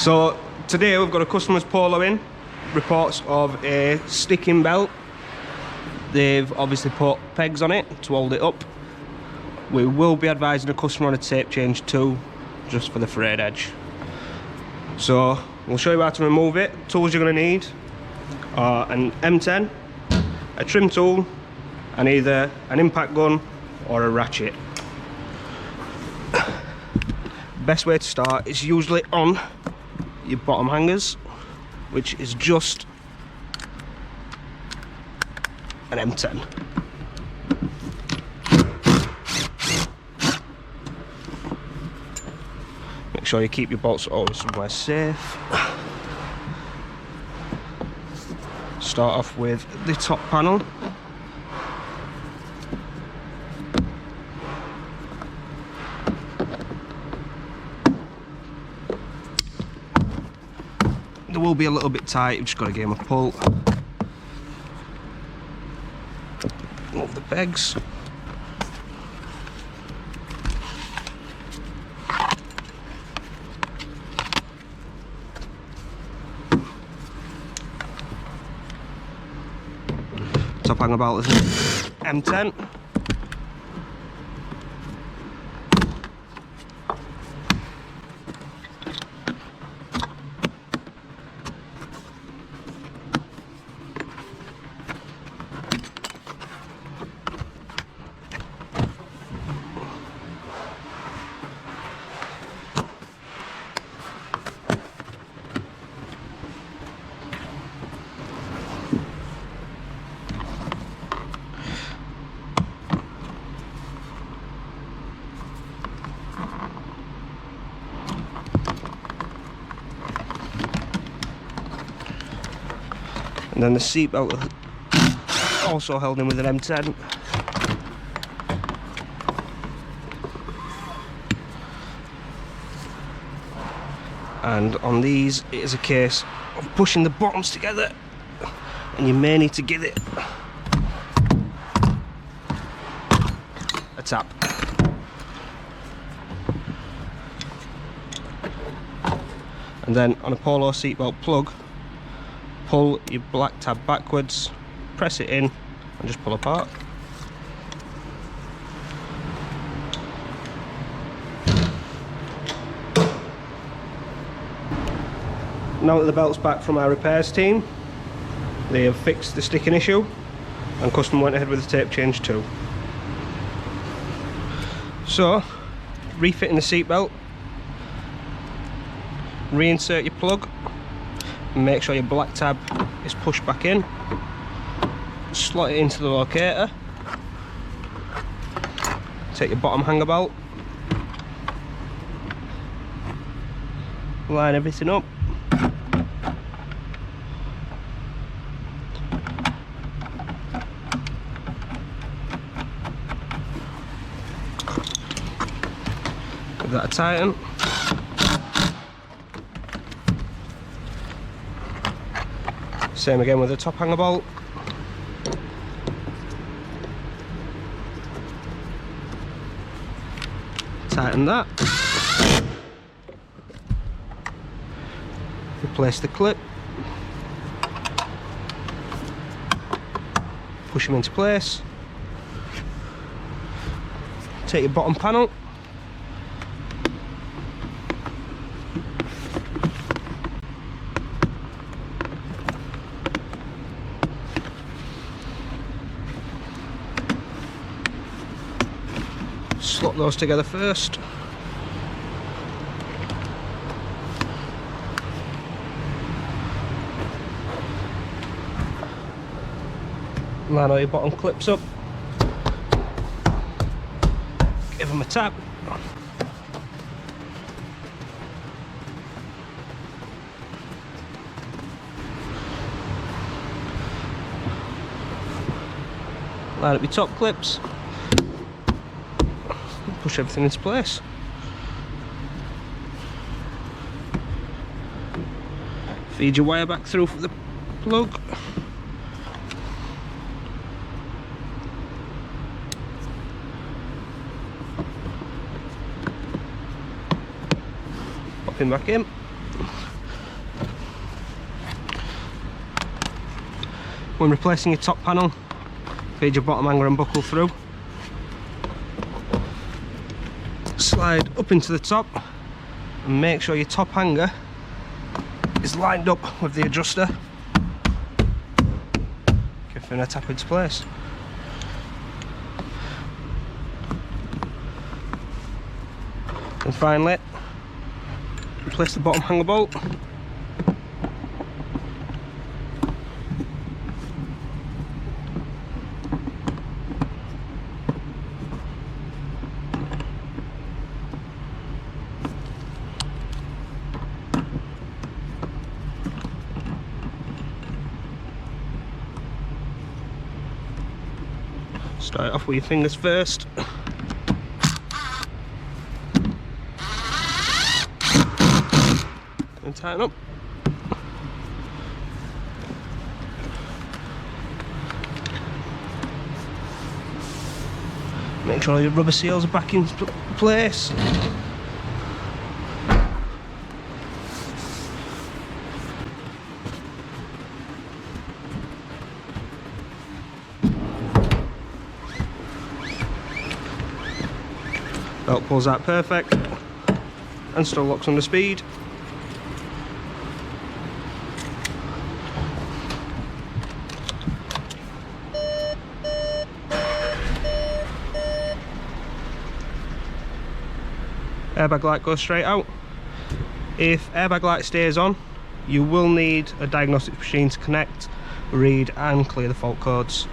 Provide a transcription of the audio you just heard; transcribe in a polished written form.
So today we've got a customer's Polo in, reports of a sticking belt. They've obviously put pegs on it to hold it up. We will be advising the customer on a tape change too, just for the frayed edge. So we'll show you how to remove it. Tools you're going to need are an M10, a trim tool, and either an impact gun or a ratchet. Best way to start is usually on your bottom hangers, which is just an M10. Make sure you keep your bolts always somewhere safe. Start off with the top panel. They will be a little bit tight, you've just got to give them a pull. Move the pegs. Top hanger belt is an M10. And then the seat belt also held in with an M10. And on these it is a case of pushing the bottoms together, and you may need to give it a tap. And then on a Polo seatbelt plug, pull your black tab backwards, press it in and just pull apart. Now that the belt's back from our repairs team, they have fixed the sticking issue and customer went ahead with the tape change too. So, refitting the seat belt, reinsert your plug, and make sure your black tab is pushed back in. Slot it into the locator. Take your bottom hanger belt, line everything up. Give that a tighten. Same again with the top hanger bolt. Tighten that. Replace the clip. Push them into place. Take your bottom panel. Slot those together first. Line all your bottom clips up. Give them a tap. Line up your top clips. Push everything into place. Feed your wire back through for the plug. Pop him back in. When replacing your top panel, feed your bottom hanger and buckle through. Slide up into the top and make sure your top hanger is lined up with the adjuster. Give it a tap into place. And finally, replace the bottom hanger bolt. Start off with your fingers first. And tighten up. Make sure your rubber seals are back in place. Belt pulls out perfect and still locks under speed. Airbag light goes straight out. If airbag light stays on, you will need a diagnostic machine to connect, read and clear the fault codes.